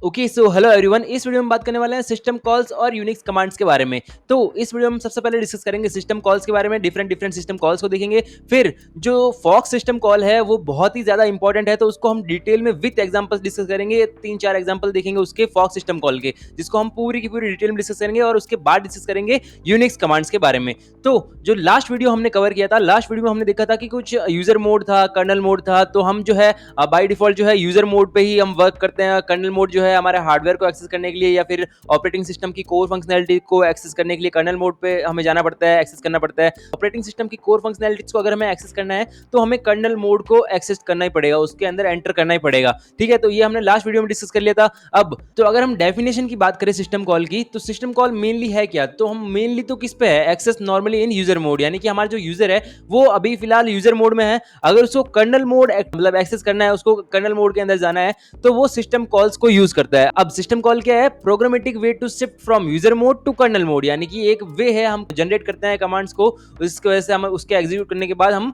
Okay so hello everyone. इस video में बात करने वाले हैं सिस्टम कॉल्स और यूनिक्स कमांड्स के बारे में। तो इस वीडियो में हम सबसे पहले डिस्कस करेंगे सिस्टम कॉल्स के बारे में, डिफरेंट डिफरेंट सिस्टम कॉल्स को देखेंगे। फिर जो फॉक्स सिस्टम कॉल है वो बहुत ही ज़्यादा इंपॉर्टेंट है, तो उसको हम डिटेल में विद एग्जांपल्स डिस्कस करेंगे। 3-4 एग्जांपल देखेंगे उसके फॉक्स सिस्टम कॉल के, जिसको हम पूरी की पूरी डिटेल में डिस्कस करेंगे और उसके बाद डिस्कस करेंगे यूनिक्स कमांड्स के बारे में। तो जो लास्ट वीडियो हमने कवर किया था, लास्ट वीडियो में हमने देखा था कि कुछ यूजर मोड था, कर्नल मोड था। तो हम जो है बाय डिफॉल्ट जो है यूजर मोड पे ही हम वर्क करते हैं। कर्नल मोड जो है हमारे हार्डवेयर को एक्सेस करने के लिए या फिर ऑपरेटिंग सिस्टम की कोर फंक्शनैलिटी को एक्सेस करने के लिए कर्नल मोड पे हमें जाना पड़ता है, एक्सेस करना पड़ता है। ऑपरेटिंग सिस्टम की कोर फंक्शनैलिटीज को अगर हमें एक्सेस करना है तो हमें कर्नल मोड को एक्सेस करना ही पड़ेगा, उसके अंदर एंटर करना ही पड़ेगा। ठीक है, तो ये हमने लास्ट वीडियो में डिस्कस कर लिया था। अब तो अगर हम डेफिनेशन की बात करें सिस्टम कॉल की, तो सिस्टम कॉल मेनली है क्या? तो हम मेनली तो किस पे है, access normally in user mode, यानी कि हमारा जो यूजर है वो अभी फिलहाल यूजर मोड में है। अगर उसको कर्नल मोड मतलब एक्सेस करना है, उसको कर्नल मोड के अंदर जाना है, तो वो सिस्टम कॉल्स को यूज करता है। अब सिस्टम कॉल क्या है? Programmatic way to shift from user mode to kernel mode, यानी कि एक वे है, हम जनरेट करते हैं कमांड्स को, उसकी वजह से हम उसके एग्जीक्यूट करने के बाद हम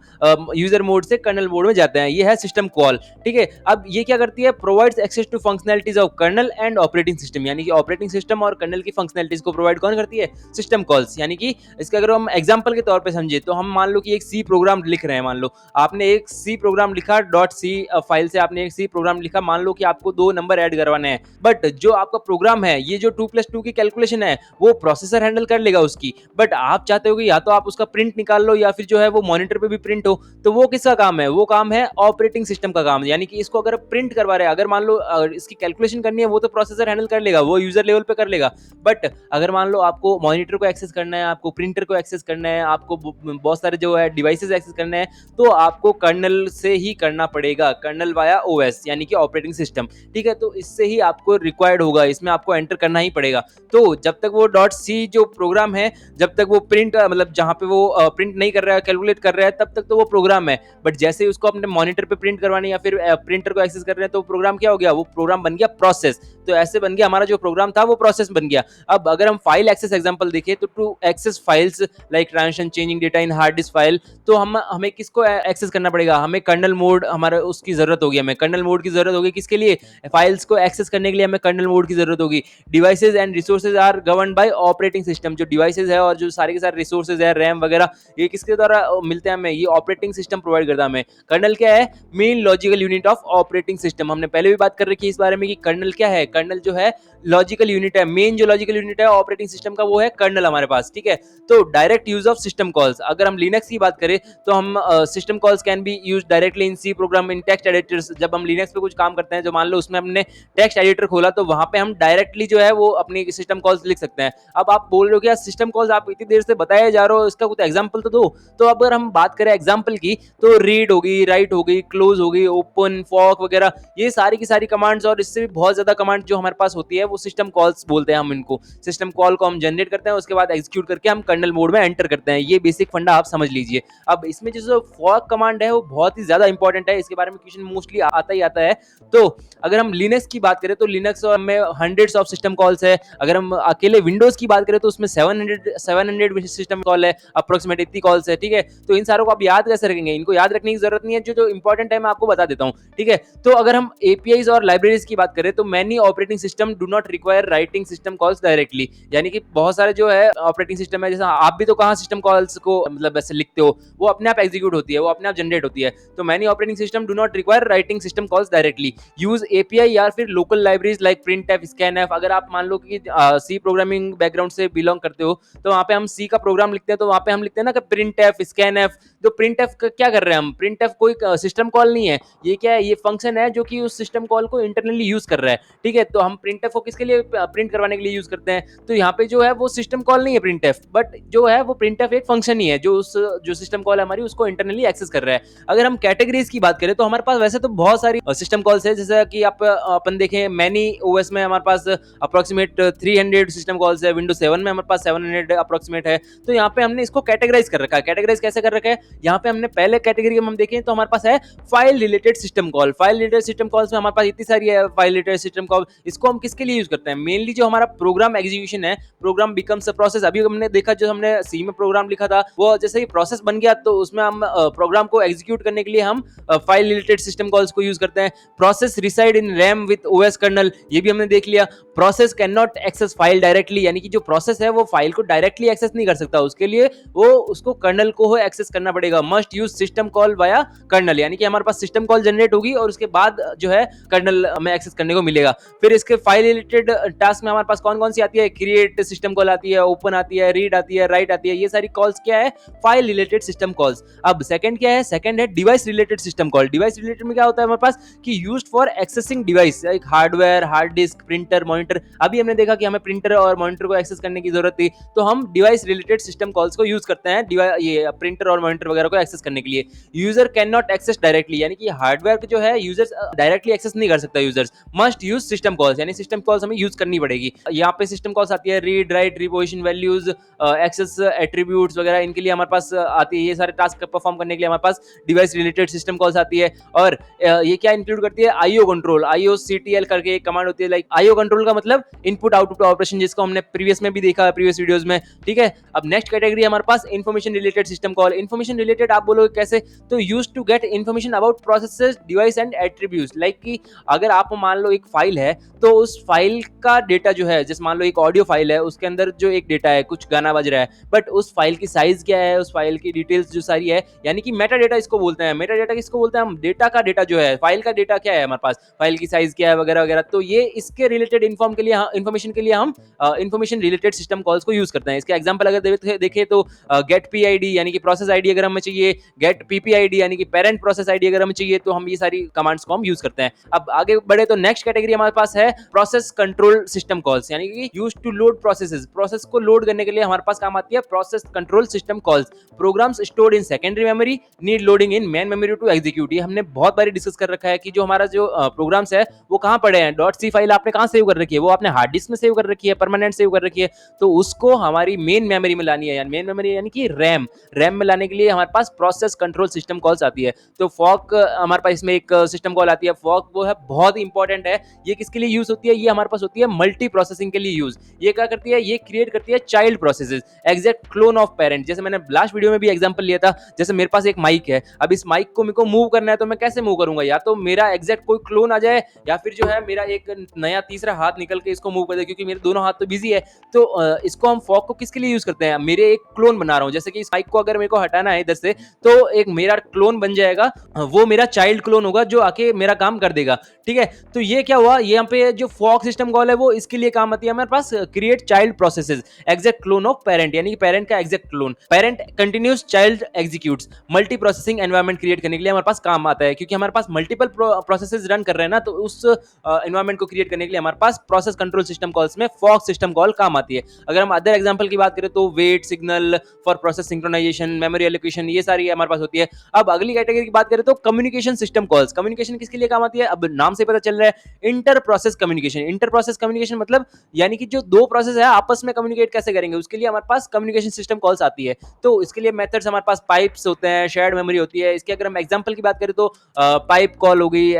यूजर मोड से कर्नल मोड में जाते हैं। ये है सिस्टम कॉल। ठीक है, अब ये क्या करती है? Provides access to functionalities of kernel and operating system, यानी कि ऑपरेटिंग सिस्टम और कर्नल की फंक्शनैलिटीज को प्रोवाइड कौन करती है? System calls. यानी कि इसका अगर हम एग्जांपल के तौर पे समझे, तो हम मान लो कि एक सी प्रोग्राम लिख रहे हैं। मान लो आपने एक सी प्रोग्राम लिखा, डॉट सी फाइल से आपने एक सी प्रोग्राम लिखा। मान लो कि आपको 2 नंबर ऐड करवाने हैं, बट जो आपका प्रोग्राम है, ये जो 2+2 की कैलकुलेशन है, वो प्रोसेसर हैंडल कर लेगा उसकी। बट आप चाहते हो कि या तो आप उसका प्रिंट निकाल लो या फिर जो है वो मॉनिटर पे भी प्रिंट हो। तो वो किसका काम है? वो काम है ऑपरेटिंग सिस्टम का काम। यानी कि इसको अगर प्रिंट करवा रहे हैं, अगर मान लो इसकी कैलकुलेशन करनी है, वो तो प्रोसेसर हैंडल कर लेगा, वो यूजर लेवल पे कर लेगा। बट अगर मान लो आपको मॉनिटर को एक्सेस करना है, आपको प्रिंटर को एक्सेस करना है, आपको बहुत सारे जो है डिवाइसेस एक्सेस करने हैं, तो आपको कर्नल से ही करना पड़ेगा। कर्नल वाया ओएस, यानी कि ऑपरेटिंग सिस्टम। ठीक है, तो इससे ही आपको रिक्वायर्ड होगा, इसमें आपको एंटर करना ही पड़ेगा। तो जब तक वो डॉट सी जो प्रोग्राम है, जब तक वो प्रिंट मतलब जहां पे वो प्रिंट नहीं कर रहा है, कैलकुलेट कर रहा है, तब तक तो वो प्रोग्राम है। बट जैसे ही उसको अपने मॉनिटर पे प्रिंट करवानी या फिर प्रिंटर को एक्सेस कर रहे हैं, तो प्रोग्राम क्या हो गया? वो प्रोग्राम बन गया प्रोसेस। तो ऐसे बन गया, हमारा जो प्रोग्राम था वो प्रोसेस बन गया। अब अगर हम फाइल एक्सेस एग्जांपल देखें, तो to access files like transition changing data in hard disk file, तो हमें किसको एक्सेस करना पड़ेगा? हमें कर्नल मोड, हमारा उसकी जरूरत होगी, हमें कर्नल मोड की जरूरत होगी। किसके लिए? फाइल्स को एक्सेस करने के लिए हमें कर्नल मोड की जरूरत होगी। Devices and resources are govern by operating system. जो डिवाइसेज है और जो सारे के सारे रिसोर्सेज है, रैम वगैरह, ये किसके द्वारा मिलते हैं हमें? ये ऑपरेटिंग सिस्टम प्रोवाइड करता है हमें। कर्नल क्या है? Main logical unit of operating system. हमने पहले भी बात कर रखी है इस बारे में कि कर्नल क्या है। कर्नल जो है लॉजिकल यूनिट है, मेन जो लॉजिकल यूनिट है ऑपरेटिंग सिस्टम का, वो है कर्नल हमारे पास। ठीक है, तो direct use of system calls, अगर हम लिनक्स की बात करें, तो हम system calls can be use directly in C program in text editors. जब हम लिनक्स पे कुछ काम करते हैं, जो मान लो उसमें हमने टेक्स्ट एडिटर खोला, तो वहां पे हम डायरेक्टली जो है वो अपनी सिस्टम कॉल्स लिख सकते हैं। अब आप बोल रहे हो कि यार सिस्टम कॉल्स आप इतनी देर से बताए जा रहे हो, इसका कुछ एग्जांपल तो दो। तो अगर हम बात करें एग्जांपल की, तो रीड होगी, राइट होगी, क्लोज होगी, ओपन, फॉक वगैरह, ये सारी की सारी कमांड्स और इससे भी बहुत ज्यादा कमांड जो हमारे पास होती है, वो सिस्टम कॉल्स बोलते हैं हम इनको। सिस्टम कॉल को हम जनरेट करते हैं, उसके बाद एग्जीक्यूट करके हम कर्नल मोड में एंटर करते हैं। ये बेसिक फंडा आप समझ लीजिए। अब इसमें जो फॉक कमांड है वो बहुत ही ज्यादा इंपॉर्टेंट है, इसके बारे में क्वेश्चन मोस्टली आता ही आता है। तो अगर हम लिनक्स की बात करें, तो लिनक्स में हंड्रेड्स ऑफ सिस्टम कॉल्स है। अगर हम अकेले विंडोज की बात करें, तो उसमें 700 सिस्टम कॉल है, अप्रोक्सीमेट इतनी कॉल्स है। ठीक है, तो इन सारों को आप याद कैसे रखेंगे? इनको याद रखने की जरूरत नहीं है, जो इंपॉर्टेंट है मैं आपको बता देता हूँ। ठीक है, तो अगर हम एपीआईज और लाइब्रेरीज की बात करें, तो many operating system do not require writing system calls directly. यानी कि बहुत सारे जो है ऑपरेटिंग सिस्टम है, जैसे आप भी तो कहाँ सिस्टम कॉल्स को मतलब ऐसे लिखते हो, वो अपने आप एग्जीक्यूट होती है, वो अपने आप जनरेट होती है। तो many operating system do not require writing system calls directly, use API या फिर local libraries like printf, scanf. अगर आप मान लो कि सी प्रोग्रामिंग बैकग्राउंड से बिलोंग करते हो, तो वहाँ पे हम सी का प्रोग्राम लिखते हैं, तो वहाँ पे हम लिखते हैं ना कि प्रिंटफ, स्कैनफ। तो प्रिंटफ क्या कर रहे हैं हम? प्रिंटफ कोई सिस्टम कॉल नहीं है, ये क्या है? ये फंक्शन है जो कि उस सिस्टम कॉल को इंटरनली यूज कर रहा है। ठीक है, तो हम प्रिंटफ को किसके लिए प्रिंट करवाने के लिए यूज करते हैं? तो यहाँ पे जो है वो सिस्टम कॉल नहीं है प्रिंटफ, बट जो है वो प्रिंटफ एक फंक्शन ही है जो उस जो सिस्टम कॉल है हमारी, उसको इंटरनली एक्सेस कर रहा है। अगर हम कैटेगरीज की बात करें, तो हमारे पास वैसे तो बहुत सारी सिस्टम कॉल्स है, जैसे कि आप अपन देखें मैनी ओएस में हमारे पास अप्रोक्सीमेट 300 सिस्टम कॉल्स है, विंडोज 7 में हमारे पास 700 अप्रोक्सीमेट है। तो यहाँ पे हमने इसको कैटेगराइज कर रखा है। कैटेगराइज कैसे कर रखा है? यहाँ पे हमने पहले कैटेगरी में हम देखें तो हमारे पास है file related system call. File related system calls में हमारे पास इतनी सारी है फाइल रिलेटेड सिस्टम कॉल, इसको हम किसके लिए यूज करते हैं? मेनली जो हमारा प्रोग्राम एग्जीक्यूशन है, प्रोग्राम बिकम्स अ प्रोसेस। अभी हमने देखा, जो हमने सी में प्रोग्राम लिखा था, वो जैसे ही प्रोसेस बन गया तो उसमें हम प्रोग्राम को एग्जीक्यूट करने के लिए हम फाइल रिलेटेड सिस्टम कॉल्स को यूज करते हैं। Process reside in RAM with OS kernel, ये भी हमने देख लिया। Process can not access file directly, यानी कि जो प्रोसेस है वो फाइल को डायरेक्टली एक्सेस नहीं कर सकता, उसके लिए वो उसको कर्नल को हो एक्सेस करना पड़ेगा। Must use system call via kernel, यानी कि हमारे पास सिस्टम कॉल जनरेट होगी और उसके बाद जो है कर्नल हमें एक्सेस करने को मिलेगा। फिर इसके फाइल रिलेटेड टास्क में हमारे पास कौन कौन सी आती है? क्रिएट सिस्टम कॉल आती है, ओपन आती है, रीड आती है, राइट आती है। ये सारी कॉल्स क्या है? File related system calls. अब सेकंड क्या है? सेकंड है device related system call. Device related में क्या होता है हमारे पास कि used for accessing device, like hardware, hard disk, printer, monitor. अभी हमने देखा कि हमें प्रिंटर और मॉनिटर को एक्सेस करने की जरूरत थी, तो हम डिवाइस रिलेटेड सिस्टम कॉल्स को यूज करते हैं ये प्रिंटर और मॉनिटर वगैरह को एक्सेस करने के लिए। User can not access directly, यानी कि हार्डवेयर जो है यूजर्स डायरेक्टली एक्सेस नहीं कर सकता। Users must use system calls, यानी सिस्टम कॉल्स हमें यूज करनी पड़ेगी। यहाँ पे सिस्टम कॉल्स आती है read, write, reposition values, access attributes वगैरह, इनके लिए हमारे पास आती है। ये सारे टास्क परफॉर्म करने के लिए हमारे पास डिवाइस रिलेटेड सिस्टम कॉल्स आती है। और ये क्या इंक्लूड करती है? आईओ कंट्रोल, IOCTL करके एक कमांड होती है। लाइक आईओ कंट्रोल का मतलब इनपुट आउटपुट ऑपरेशन, जिसको हमने प्रीवियस में भी देखा है, प्रीवियस वीडियोस में, ठीक है। अब नेक्स्ट कैटेगरी हमारे पास information related system call. Information related आप बोलोगे कैसे? तो use to get information about processes, device and attributes. Like कि अगर आप मान लो एक फाइल है, तो उस फाइल का डेटा जो है, जैसे मान लो एक ऑडियो फाइल है, उसके अंदर जो एक डेटा है, कुछ गाना बज रहा है, बट उस फाइल की साइज क्या है, उस फाइल की डिटेल्स जो सारी है, यानी कि मेटा डेटा इसको बोलते हैं। मेटा डेटा किसको बोलते हैं? हम डेटा का डेटा जो है, फाइल का डेटा क्या है हमारे पास, फाइल की साइज क्या है वगैरह वगैरह। तो ये इसके रिलेटेड इन्फॉर्मेशन के लिए हम इन्फॉर्मेशन रिलेटेड सिस्टम कॉल्स को यूज करते हैं। इसके एग्जांपल अगर देखें तो गेट पीआईडी, यानी कि प्रोसेस आईडी अगर हमें चाहिए, गेट पीपीआईडी यानी कि पेरेंट प्रोसेस आईडी अगर हमें चाहिए, तो हम ये सारी कमांड्स को हम यूज करते हैं। अब आगे बढ़े तो नेक्स्ट कैटेगरी हमारे पास है प्रोसेस कंट्रोल सिस्टम कॉल्स, यानी कि use to load processes. Process को लोड करने के लिए हमारे पास काम आती है process control system calls. Programs stored in secondary memory need loading in main memory to execute. ये हमने बहुत बार डिस्कस कर रखा है कि जो हमारा जो प्रोग्राम्स है वो कहाँ पड़े हैं। .c फाइल आपने कहाँ सेव कर रखी है? वो आपने हार्ड डिस्क में सेव कर रखी है, परमानेंट सेव कर रखी है, तो उसको हमारी मेन मेमोरी में लानी है। मेन मेमोरी यानी कि रैम में लाने के लिए हमारे पास प्रोसेस कंट्रोल सिस्टम कॉल्स आती है। तो फॉक हमारे पास इसमें एक सिस्टम कॉल आती है। फॉक वो है बहुत ही इंपॉर्टेंट है। ये किसके लिए यूज होती है? ये हमारे पास होती है मल्टी प्रोसेसिंग के लिए यूज। ये क्या करती है? ये क्रिएट करती है child processes, exact clone of parent. जैसे मैंने लास्ट वीडियो में भी एग्जांपल लिया था, जैसे मेरे पास एक माइक है, अब इस माइक को मेरे को मूव करना है, तो मैं कैसे मूव करूंगा? या तो मेरा एग्जैक्ट कोई क्लोन आ जाए, या फिर जो है मेरा एक नया तीसरा हाथ निकल के इसको मूव कर दे, क्योंकि मेरे दोनों हाथ तो बिजी है। तो इसको हम फॉक को किसके लिए यूज करते हैं? मेरे एक क्लोन बना रहा हूं, जैसे कि इस माइक को अगर मेरे को हटाना है इधर से, तो एक मेरा क्लोन बन जाएगा, वो मेरा चाइल्ड क्लोन होगा जो आके मेरा काम कर देगा, ठीक है। तो ये क्या हुआ? यहाँ पे जो फॉक सिस्टम कॉल है वो इसके लिए काम आती है हमारे पास, create child processes, exact clone of parent, यानी कि पेरेंट का exact clone. Parent continues child executes, multi processing environment create करने के लिए हमारे पास काम आता है, क्योंकि हमारे पास मल्टीपल प्रोसेसेस रन कर रहे हैं ना, तो उस एनवायरनमेंट को क्रिएट करने के लिए हमारे पास प्रोसेस कंट्रोल सिस्टम कॉल्स में फॉक सिस्टम कॉल काम आती है। अगर हम अदर एग्जांपल की बात करें तो wait signal for process synchronization, memory allocation, ये सारी हमारे पास होती है। अब अगली कैटेगरी की बात करें तो कम्युनिकेशन सिस्टम कॉल्स। कम्युनिकेशन किसके लिए काम आती है? अब नाम से पता चल रहा है, inter process communication. Inter process communication मतलब यानी कि जो दो प्रोसेस है आपस में कम्युनिकेट कैसे करेंगे, उसके लिए हमारे पास कम्युनिकेशन सिस्टम कॉल्स आती है। तो इसके लिए मेथड्स हमारे पास पाइप्स होते हैं, शेयर्ड मेमोरी होती है। इसके अगर हम एग्जांपल की बात करें तो पाइप कॉल हो गई,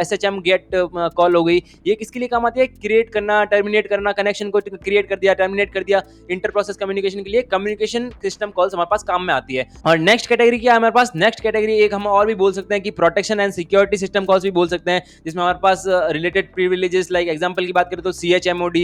SHM गेट कॉल हो गई। ये किसके लिए काम आती है? क्रिएट करना, टर्मिनेट करना, कनेक्शन को क्रिएट कर दिया, टर्मिनेट कर दिया। इंटर प्रोसेस कम्युनिकेशन के लिए कम्युनिकेशन सिस्टम कॉल्स हमारे पास काम में आती है। और नेक्स्ट कैटेगरी क्या है हमारे पास? नेक्स्ट कैटेगरी एक हम और भी बोल सकते हैं कि protection and security system calls भी बोल सकते हैं, जिसमें हमारे पास रिलेटेड प्रिविलेजेस, लाइक एग्जांपल की बात करें तो CHMOD,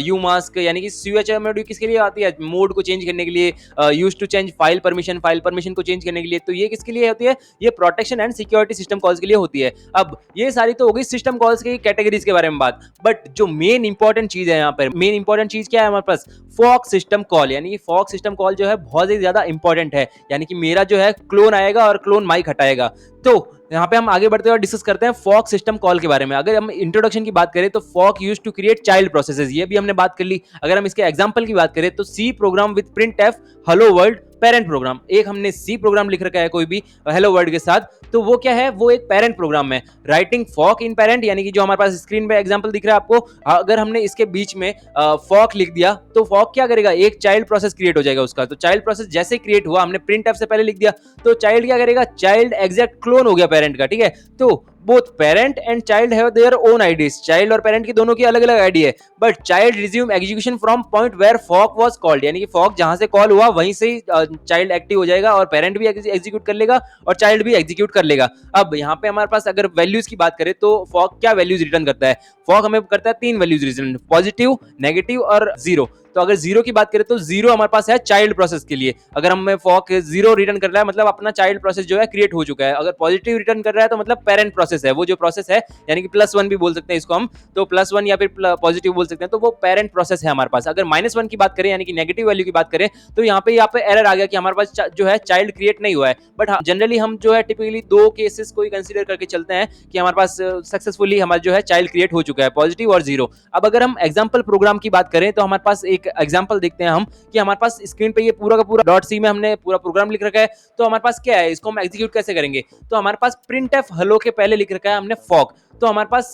UMask, यानी कि CHMOD किसके लिए आती है? मोड को चेंज करने के लिए, use to change file permission को चेंज करने के लिए। तो ये किसके लिए होती है? ये protection and security system calls के लिए होती है। अब ये सारी तो हो गई सिस्टम कॉल्स की कैटेगरीज के बारे में बात, बट जो मेन इंपॉर्टेंट चीज है यहाँ पर, मेन इंपॉर्टेंट चीज क्या है हमारे पास? Fock system call. यानी कि फॉक सिस्टम कॉल जो है बहुत ही ज्यादा इंपॉर्टेंट है, यानी कि मेरा जो है क्लोन आएगा और क्लोन माइक हटाएगा। तो यहाँ पे हम आगे बढ़ते हुए डिस्कस करते हैं फॉक सिस्टम कॉल के बारे में। अगर हम इंट्रोडक्शन की बात करें तो fork use to create child processes, ये भी हमने बात कर ली। अगर हम इसके एग्जांपल की बात करें तो C program with printf hello world parent program. एक हमने सी प्रोग्राम लिख रखा है कोई भी हेलो वर्ल्ड के साथ, तो वो क्या है? वो एक पेरेंट प्रोग्राम है। राइटिंग फॉक इन पेरेंट, यानी कि जो हमारे पास स्क्रीन पे एग्जांपल दिख रहा है आपको, अगर हमने इसके बीच में फॉक लिख दिया तो फॉक क्या करेगा? एक चाइल्ड प्रोसेस क्रिएट हो जाएगा उसका। तो चाइल्ड प्रोसेस जैसे क्रिएट हुआ, हमने प्रिंटफ से पहले लिख दिया, तो चाइल्ड क्या करेगा? चाइल्ड एग्जैक्ट क्लोन हो गया पेरेंट का, ठीक है। तो both parent and child have their own IDs, child और पेरेंट की दोनों की अलग अलग आईडी है, but child resume execution from point where fork was called, यानी कि फॉक जहां से कॉल हुआ वहीं से ही चाइल्ड एक्टिव हो जाएगा और पेरेंट भी एग्जीक्यूट कर लेगा और चाइल्ड भी एग्जीक्यूट कर लेगा। अब यहाँ पे हमारे पास अगर वैल्यूज की बात करें तो फॉक क्या वैल्यूज रिटर्न करता है? फॉक हमें करता है 3 वैल्यूज रिटर्न, पॉजिटिव, नेगेटिव और जीरो। तो अगर जीरो की बात करें तो जीरो हमारे पास है चाइल्ड प्रोसेस के लिए, अगर हमें फॉक जीरो रिटर्न कर रहा है मतलब अपना चाइल्ड प्रोसेस जो है क्रिएट हो चुका है। अगर पॉजिटिव रिटर्न कर रहा है तो मतलब पेरेंट प्रोसेस है, वो जो प्रोसेस है यानी कि +1 भी बोल सकते हैं इसको हम, तो +1 या फिर पॉजिटिव बोल सकते हैं, तो वो पेरेंट प्रोसेस है हमारे पास। अगर -1 की बात करें यानी कि नेगेटिव वैल्यू की बात करें तो यहाँ पे एरर आ गया कि हमारे पास जो है चाइल्ड क्रिएट नहीं हुआ है। बट जनरली हम जो है टिपिकली 2 केसेस को ही कंसीडर करके चलते हैं कि हमारे पास सक्सेसफुली हमारा जो है चाइल्ड क्रिएट हो चुका है, पॉजिटिव और जीरो। अब अगर हम एग्जाम्पल प्रोग्राम की बात करें तो हमारे पास एक एग्जाम्पल देखते हैं हम कि हमारे पास स्क्रीन पे ये पूरा का पूरा डॉट सी में हमने पूरा प्रोग्राम लिख रखा है। तो हमारे पास क्या है, इसको हम एग्जीक्यूट कैसे करेंगे? तो हमारे पास प्रिंट एफ हेलो के पहले लिख रखा है हमने फॉक, तो हमारे पास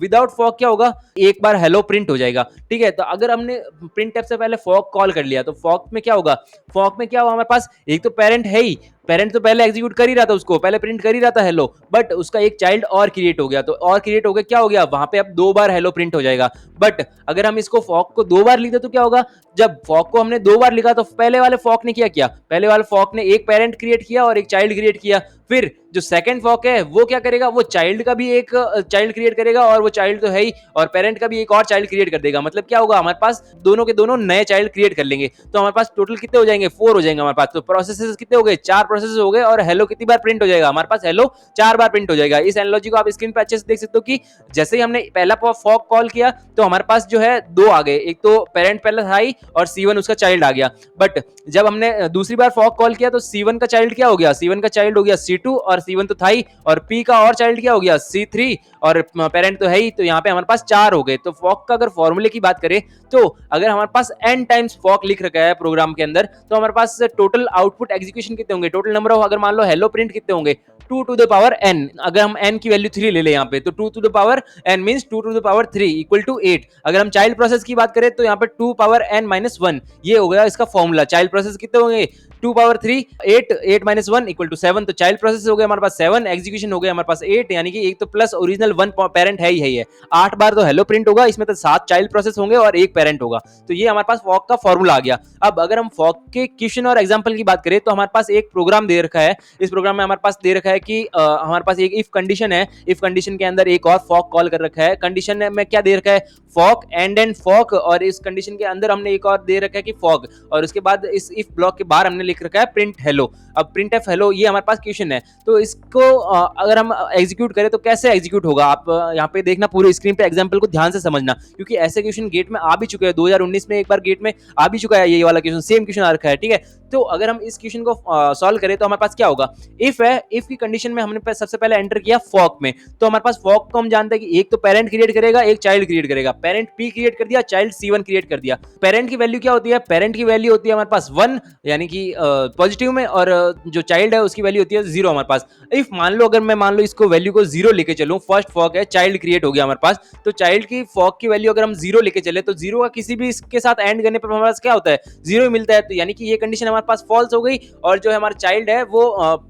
विदाउट फॉक क्या होगा, एक बार हेलो प्रिंट हो जाएगा। ठीक है, तो अगर हमने प्रिंट एफ से पहले फॉक कॉल कर लिया तो फॉक में क्या होगा, फॉक में क्या होगा हमारे पास, एक तो पेरेंट है ही, पेरेंट तो पहले एग्जीक्यूट कर ही रहा था, उसको पहले प्रिंट कर ही रहा था हेलो, बट उसका एक चाइल्ड और क्रिएट हो गया, तो और क्रिएट हो गया क्या हो गया, वहां पे अब 2 बार हेलो प्रिंट हो जाएगा। बट अगर हम इसको फॉक को 2 बार लिखते तो क्या होगा, जब फॉक को हमने 2 बार लिखा तो पहले वाले फॉक ने क्या किया, पहले वाले फॉक ने एक पेरेंट क्रिएट किया और एक चाइल्ड क्रिएट किया, फिर जो सेकंड फॉक है वो क्या करेगा, वो चाइल्ड का भी एक चाइल्ड क्रिएट करेगा और वो चाइल्ड तो है ही, और पेरेंट का भी एक और चाइल्ड क्रिएट कर देगा। मतलब क्या होगा, हमारे पास दोनों के दोनों नए चाइल्ड क्रिएट कर लेंगे, तो हमारे पास टोटल कितने हो जाएंगे, 4 हो जाएंगे हमारे पास। तो प्रोसेसेस कितने हो गए, 4 प्रोसेस हो गए, और हेलो कितनी बार प्रिंट हो जाएगा, हमारे पास हेलो 4 बार प्रिंट हो जाएगा। इस एनालॉजी को आप स्क्रीन पे अच्छे से देख सकते हो कि जैसे ही हमने पहला फॉक कॉल किया तो हमारे पास जो है 2 आ गए, एक तो पेरेंट पहले था ही और C1 उसका चाइल्ड आ गया। बट जब हमने दूसरी बार फॉक कॉल किया तो C1 का चाइल्ड क्या हो गया, C1 का चाइल्ड हो गया C2, और C1 तो था ही, और P का और चाइल्ड क्या हो गया C3, और पेरेंट तो है ही, तो यहाँ पे हमारे पास 4 हो गए। तो फॉक का अगर फॉर्मूले की बात करें तो अगर हमारे पास n टाइम्स फॉक लिख रखा है प्रोग्राम के अंदर तो हमारे पास टोटल आउटपुट एग्जीक्यूशन कितने होंगे, टोटल नंबर ऑफ अगर मान लो हेलो प्रिंट कितने होंगे, 2 to the power n। अगर हम n की वैल्यू 3 ले ले यहाँ पे तो 2 to the power n means 2 to the power 3 equal to 8। अगर हम चाइल्ड प्रोसेस की बात करें तो यहाँ पे 2 पावर n माइनस 1, ये हो गया इसका फॉर्मूला। चाइल्ड प्रोसेस कितने होंगे, 2 पावर 3 8, 8 माइनस 1 इक्वल टू 7, तो चाइल्ड प्रोसेस हो गया हमारे पास 7, एग्जीक्यूशन हो गया हमारे पास 8, यानी कि एक तो प्लस ओरिजिनल 1 पेरेंट है ही है, 8 बार तो हेलो प्रिंट होगा, इसमें तो 7 चाइल्ड प्रोसेस होंगे और एक पेरेंट होगा। तो ये हमारे पास फॉक का फॉर्मूला आ गया। अब अगर हम फॉक के क्वेश्चन और एग्जांपल की बात करें तो हमारे पास एक प्रोग्राम दे रखा है, इस प्रोग्राम में हमारे पास दे रखा है कि हमारे पास एक इफ कंडीशन है, इफ कंडीशन के अंदर एक और फॉक कॉल कर रखा है, कंडीशन में क्या दे रखा है, फॉक एंड फॉक, और इस कंडीशन के अंदर हमने एक और दे रखा है कि फॉक, और उसके बाद इस इफ ब्लॉक के बाहर हमने लिख रखा है प्रिंट हेलो। अब प्रिंट एफ हेलो ये हमारे पास क्वेश्चन है, तो इसको अगर हम एग्जीक्यूट करें तो कैसे एग्जीक्यूट होगा, आप यहाँ पे देखना पूरे स्क्रीन पे एग्जांपल को ध्यान से समझना, क्योंकि ऐसे क्वेश्चन गेट में आ भी चुके हैं, 2019 में एक बार गेट में आ भी चुका है ये वाला क्वेश्चन, सेम क्वेश्चन आ रखा है। ठीक है, तो अगर हम इस क्वेश्चन को सॉल्व करें तो हमारे पास क्या होगा, इफ है, इफ की कंडीशन में हमने सबसे पहले एंटर किया फॉक में, तो हमारे पास फॉक को हम जानते हैं कि एक तो पेरेंट क्रिएट करेगा, एक चाइल्ड क्रिएट करेगा, पेरेंट P क्रिएट कर दिया, चाइल्ड C1 क्रिएट कर दिया। पेरेंट की वैल्यू क्या होती है, पेरेंट की वैल्यू होती है हमारे पास 1 यानी कि पॉजिटिव में, और जो चाइल्ड है उसकी वैल्यू होती है 0 हमारे पास। इफ मान लो, अगर मैं मान लो इसको वैल्यू को 0 लेके चलूं, फर्स्ट फॉक है, चाइल्ड क्रिएट हो गया हमारे पास, तो चाइल्ड की फॉक की वैल्यू अगर हम 0 लेके चले तो 0 का किसी भी इसके साथ एंड करने पर हमारे पास क्या होता है, 0 ही मिलता है, तो यानी कि ये कंडीशन हमारे पास फॉल्स हो गई, और जो हमारा चाइल्ड है वो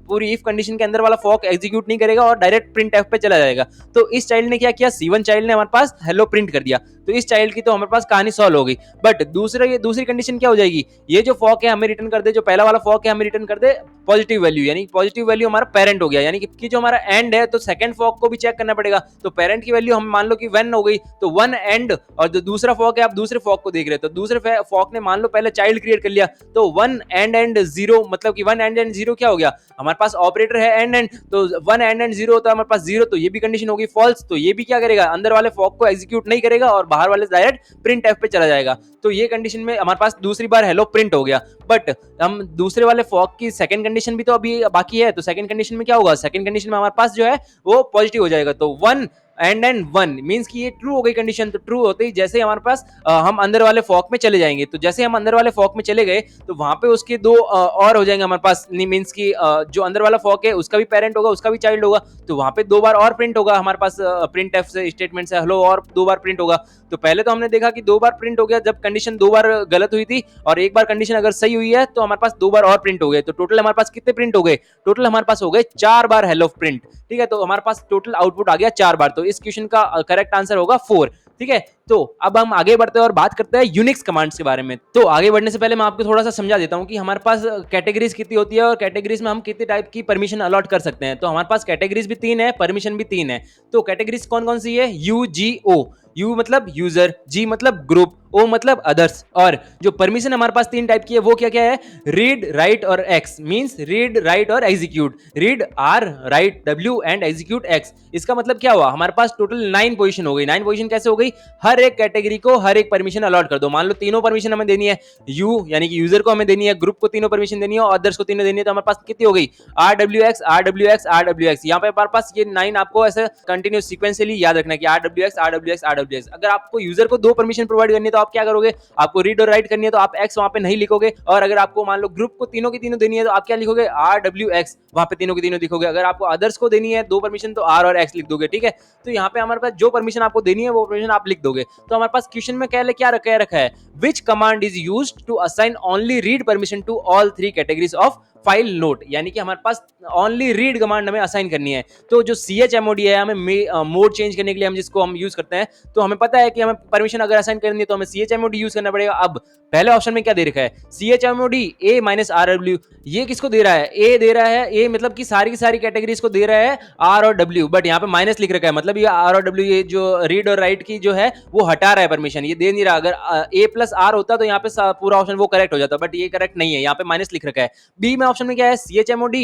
पूरी इफ कंडीशन के अंदर वाला फॉक एग्जीक्यूट नहीं करेगा और डायरेक्ट प्रिंट एफ पे चला जाएगा। तो इस चाइल्ड ने क्या किया, C1 चाइल्ड ने हमारे पास हेलो प्रिंट कर दिया, तो इस चाइल्ड की तो हमारे पास कहानी सॉल्व हो गई। बट दूसरी कंडीशन क्या हो जाएगी, ये जो फॉक है हमें रिटर्न कर दे, जो पहला वाला फॉक है हमें रिटर्न कर दे पॉजिटिव वैल्यू, यानी पॉजिटिव वैल्यू हमारा पेरेंट हो गया, यानी कि जो हमारा एंड है तो सेकंड फॉक को भी चेक करना पड़ेगा, तो पेरेंट की वैल्यू हम मान लो कि 1 हो गई, तो 1 एंड, और जो दूसरा फॉक है आप दूसरे फॉक को देख रहे हो, तो दूसरे फॉक ने मान लो पहले चाइल्ड क्रिएट कर लिया, तो 1 एंड 0, मतलब कि 1 एंड 0 क्या हो गया, हमारे पास ऑपरेटर है एंड, तो 1 एंड 0 होता है हमारे पास 0, तो ये भी कंडीशन होगी फॉल्स, तो ये भी क्या करेगा, अंदर वाले फॉक को एग्जीक्यूट नहीं करेगा और बाहर वाले डायरेक्ट प्रिंट एफ पे चला जाएगा। तो ये कंडीशन में हमारे पास दूसरी बार हेलो प्रिंट हो गया। बट हम दूसरे वाले फॉक की सेकंड कंडीशन भी तो अभी बाकी है, तो सेकंड कंडीशन में क्या होगा, सेकंड कंडीशन में हमारे पास जो है वो पॉजिटिव हो जाएगा, तो 1 एंड एंड वन मीन्स कि ये ट्रू हो गई कंडीशन। तो ट्रू होते ही जैसे ही हमारे पास हम अंदर वाले फॉक में चले जाएंगे, तो जैसे हम अंदर वाले फॉक में चले गए तो वहां पे उसके दो और हो जाएंगे हमारे पास, मीन्स कि जो अंदर वाला फॉक है उसका भी पेरेंट होगा, उसका भी चाइल्ड होगा, तो वहां पे दो बार और प्रिंट होगा हमारे पास, प्रिंट एफ से स्टेटमेंट से हेलो और दो बार प्रिंट होगा। तो पहले तो हमने देखा कि दो बार प्रिंट हो गया जब कंडीशन दो बार गलत हुई थी, और एक बार कंडीशन अगर सही हुई है तो हमारे पास दो बार और प्रिंट हो गए। तो टोटल हमारे पास कितने प्रिंट हो गए? टोटल हमारे पास हो गए 4 बार हेलो प्रिंट। ठीक है, तो हमारे पास टोटल आउटपुट आ गया 4 बार। तो इस क्वेश्चन का करेक्ट आंसर होगा 4। ठीक है, तो अब हम आगे बढ़ते हैं और बात करते हैं यूनिक्स कमांड्स के बारे में। तो आगे बढ़ने से पहले मैं आपको थोड़ा सा समझा देता हूं कि हमारे पास कैटेगरीज कितनी होती है और कैटेगरीज में हम कितने टाइप की परमिशन अलॉट कर सकते हैं। तो हमारे पास कैटेगरीज भी 3 है, परमिशन भी 3 है। तो कैटेगरीज कौन कौन सी है? U G O. यू मतलब यूजर, जी मतलब ग्रुप, ओ मतलब अदर्स। और जो परमिशन हमारे पास 3 टाइप की है वो क्या क्या है? रीड, राइट और एक्स। मींस रीड, राइट और execute. Read R, write W and execute X. इसका मतलब क्या हुआ? हमारे पास टोटल 9 पोजीशन हो गई। 9 पोजीशन कैसे हो गई? हर एक कैटेगरी को हर एक परमिशन अलॉट कर दो। मान लो तीनों परमिशन हमें देनी है, यू यानी कि यूजर को हमें देनी है, ग्रुप को तीनों परमिशन देनी है और अदर्स को तीनों देनी है। तो हमारे पास कितनी हो गई? R W x, R W x, R W x. यहाँ पे हमारे पास ये 9 आपको ऐसे कंटिन्यूस सीक्वेंशियली याद रखना है कि R W x, R W x, R W x. अगर आपको यूजर को 2 परमिशन प्रोवाइड करनी है तो आप क्या करोगे? आपको रीड और राइट करनी है तो आप एक्स वहां पे नहीं लिखोगे, और अगर आपको मान लो ग्रुप को तीनों की तीनों देनी है तो आप क्या लिखोगे? आर डब्ल्यू एक्स, वहां पे तीनों की तीनों लिखोगे। अगर आपको अदर्स को देनी है 2 परमिशन तो आर और एक्स लिख दोगे। ठीक है, तो यहाँ पे हमारे पास जो परमिशन आपको देनी है वो परमिशन आप लिख दोगे। तो हमारे पास क्वेश्चन में क्या रखा है? Which command is used to assign only read permission to all 3 categories of file note. यानी कि हमारे पास ओनली रीड कमांड हमें असाइन करनी है। तो जो chmod है, हमें मोड चेंज करने के लिए हम जिसको हम यूज करते हैं, तो हमें पता है कि हमें परमिशन अगर असाइन करनी है तो हमें chmod यूज करना पड़ेगा। अब पहले ऑप्शन में क्या दे रखा है? chmod a minus rw। ये किसको दे रहा है? ए दे रहा है। ए मतलब कि सारी की सारी कैटेगरीज को दे रहा है आर और डब्ल्यू, बट यहाँ पे माइनस लिख रखा है, मतलब ये आर और डब्ल्यू, ये जो रीड और राइट की जो है वो हटा रहा है परमिशन, ये दे नहीं रहा। अगर ए प्लस आर होता तो यहाँ पे पूरा ऑप्शन वो करेक्ट हो जाता, बट ये करेक्ट नहीं है, यहाँ पे माइनस लिख रखा है। बी में ऑप्शन में क्या है? chmod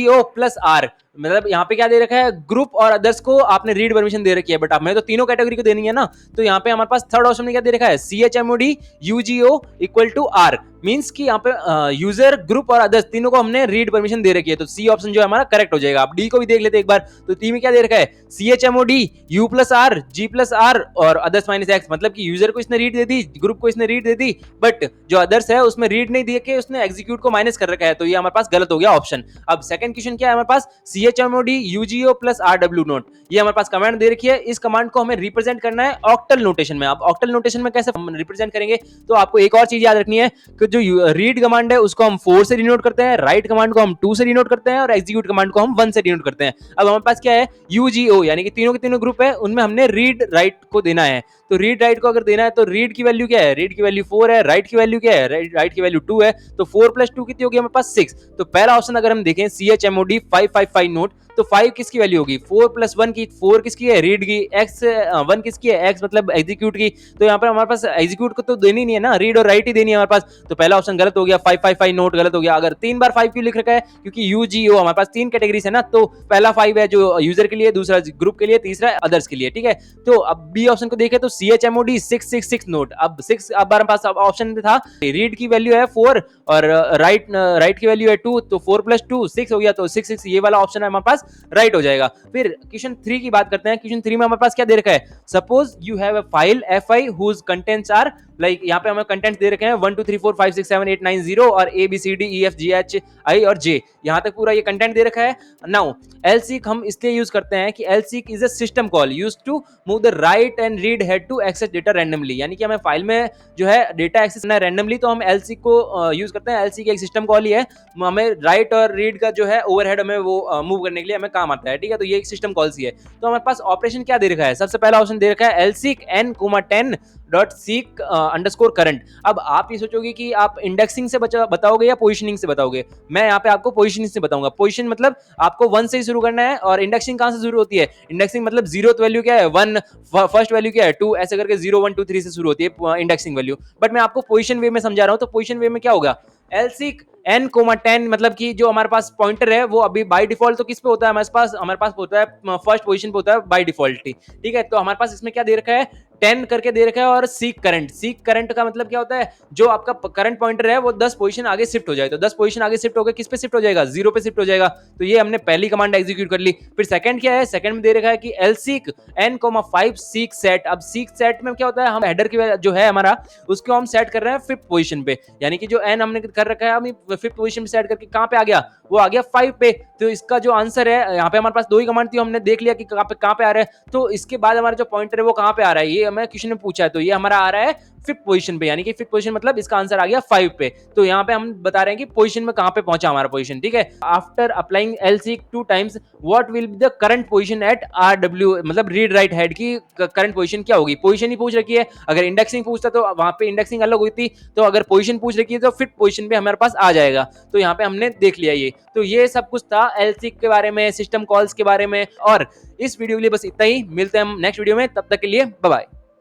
go plus R. मतलब यहाँ पे क्या दे रखा है? ग्रुप और अदर्स को आपने रीड परमिशन दे रखी है, बट हमें तो तीनों कैटेगरी को देनी है ना। तो यहाँ पे हमारे पास थर्ड ऑप्शन में क्या दे रखा है? chmod ugo equal to R. Means कि यहाँ पे यूजर, ग्रुप और अदर्स तीनों को हमने रीड परमिशन दे रखी है। तो सी ऑप्शन जो है हमारा करेक्ट हो जाएगा। आप डी को भी देख लेते एक बार। तो टी में क्या दे रखा है? chmod u plus R, G plus R और अदर्स माइनस एक्स। मतलब कि यूजर को इसने रीड दे दी, ग्रुप को इसने रीड दे दी, बट जो अदर्स है उसमें रीड नहीं दे के उसने एग्जीक्यूट को माइनस कर रखा है। तो ये हमारे पास गलत हो गया ऑप्शन। अब सेकंड क्वेश्चन क्या है हमारे पास? chmod ugo plus rw note. ये हमारे पास कमांड दे रखी है। इस कमांड को हमें रिप्रेजेंट करना है ऑक्टल नोटेशन में। अब ऑक्टल नोटेशन में कैसे रिप्रेजेंट करेंगे? तो आपको एक और चीज याद रखनी है कि जो रीड कमांड है उसको हम 4 से डिनोट करते हैं, राइट कमांड को हम 2 से डिनोट करते हैं और एग्जीक्यूट कमांड को हम 1 से डिनोट करते हैं। अब हमारे पास क्या है? यूजीओ यानी कि तीनों के तीनों ग्रुप है, उनमें हमने रीड राइट को देना है। तो रीड राइट को अगर देना है तो रीड की वैल्यू क्या है? रीड की वैल्यू 4 है, राइट की वैल्यू क्या है? राइट की वैल्यू 2 है। तो 4 प्लस 2 कितनी होगी हमारे पास? 6। तो पहला ऑप्शन अगर हम देखें chmod 555 नोट, तो 5 किसकी वैल्यू होगी? 4 प्लस 1 की। 4 किसकी है? रीड की। एक्स 1 किसकी है? एक्स मतलब एग्जीक्यूट की। तो यहाँ पर हमारे पास एग्जीक्यूट को तो देनी नहीं है ना, रीड और राइट ही देनी है हमारे पास। तो पहला ऑप्शन गलत हो गया, 555 नोट गलत हो गया। अगर 3 बार 5 क्यों लिख रखा है? क्योंकि यूजीओ हमारे पास 3 कैटेगरीज है ना, तो पहला 5 है जो यूजर के लिए, दूसरा ग्रुप के लिए, तीसरा अदर्स के लिए। ठीक है, तो अब बी ऑप्शन को देखें तो chmod 666 नोट। अब 6 अब हमारे पास ऑप्शन था, रीड की वैल्यू है 4 और राइट की वैल्यू है 2, तो 4 प्लस 2 6 हो गया। तो 6 ये वाला ऑप्शन है हमारे पास राइट हो जाएगा। फिर क्वेश्चन 3 की बात करते हैं। क्वेश्चन 3 में हमारे पास क्या दे रखा है? Suppose you have a file fi whose contents are like यहाँ पे हमें कंटेंट दे रखे हैं 1 2 3 4 5 6 7 8 9 0 और A B C D E F G H I और जे, यहाँ तक पूरा ये कंटेंट दे रखा है। नाउ lseek हम इसलिए यूज करते हैं कि lseek is a system call used to move the write and read head to access data randomly. यानी कि हमें फाइल में जो है डेटा एक्सेस करना है रैंडमली, तो हम lseek को यूज करते हैं। lseek एक सिस्टम कॉल ही है, हमें राइट और रीड का जो है ओवरहेड हमें वो मूव करने के लिए हमें काम आता है। ठीक है, तो ये एक सिस्टम कॉल सी है। तो हमारे पास ऑपरेशन क्या दे रखा है? सबसे पहला ऑप्शन दे रखा है lseek n, 10 seek underscore current. अब आप ये सोचोगे कि आप इंडेक्सिंग से बताओगे या पोजिशनिंग से बताओगे। मैं यहाँ पे आपको पोजिशनिंग से बताऊंगा। पोजिशन मतलब आपको 1 से ही शुरू करना है, और इंडेक्सिंग कहां से शुरू होती है? इंडेक्सिंग मतलब 0th वैल्यू क्या है? 1, फर्स्ट वैल्यू क्या है? 2, ऐसे करके 0 1 2 3 से शुरू होती है इंडेक्सिंग वैल्यू। बट मैं आपको पोजिशन वे में समझा रहा हूं। तो पोजिशन वे में क्या होगा? एलसीक n, 10 मतलब कि जो हमारे पास पॉइंटर है वो अभी बाय डिफॉल्ट तो किस पे होता है हमारे पास होता है फर्स्ट पोजीशन पे होता है बाय डिफॉल्ट ही, ठीक है। तो हमारे पास इसमें क्या दे रखा है, 10 करके दे रखा है और सीक करंट का मतलब क्या होता है, जो आपका करंट पॉइंटर है वो 10 पोजीशन आगे शिफ्ट हो जाए। तो 10 पोजीशन आगे शिफ्ट हो गए, किस पे शिफ्ट हो जाएगा, 0 पे शिफ्ट हो जाएगा। तो ये हमने पहली कमांड एग्जीक्यूट कर ली। फिर सेकंड क्या है, सेकंड में दे रखा है कि एलसीक n, 5 सीक सेट। अब सीक सेट में क्या होता है, हम हेडर की जो है हमारा उसको हम सेट कर रहे हैं 5th पोजीशन पे, यानी कि जो n हमने कर रखा है हम 5th पोजीशन पे सेट करके कहां पे आ गया, वो आ गया 5 पे। तो इसका जो आंसर है, यहाँ पे हमारे पास दो ही कमांड थी, हमने देख लिया कि कहां पे आ रहा है। तो इसके बाद हमारा जो पॉइंटर है वो कहां पे आ रहा है, ये हमें क्वेश्चन में पूछा है, तो ये हमारा आ रहा है 5th पोजीशन पे, यानी कि 5th पोजीशन मतलब इसका आंसर आ गया 5 पे। तो यहाँ पे हम बता रहे हैं कि पोजीशन में कहां पे पहुंचा हमारा पोजीशन, ठीक है। आफ्टर अप्लाइंग एलसीक 2 times what will be the current position at RW, मतलब रीड राइट हेड की करंट पोजीशन क्या होगी। पोजीशन ही पूछ रखी है, अगर इंडेक्सिंग पूछता तो वहां पे इंडेक्सिंग अलग होती, तो अगर पोजीशन पूछ रखी है तो 5th पोजीशन पे हमारे पास आ जाएगा। तो यहाँ पे हमने देख लिया ये। तो ये सब कुछ था एलसीक के बारे में, सिस्टम कॉल्स के बारे में। और इस वीडियो के लिए बस इतना ही, मिलते हैं हम नेक्स्ट वीडियो में, तब तक के लिए बाय बाय।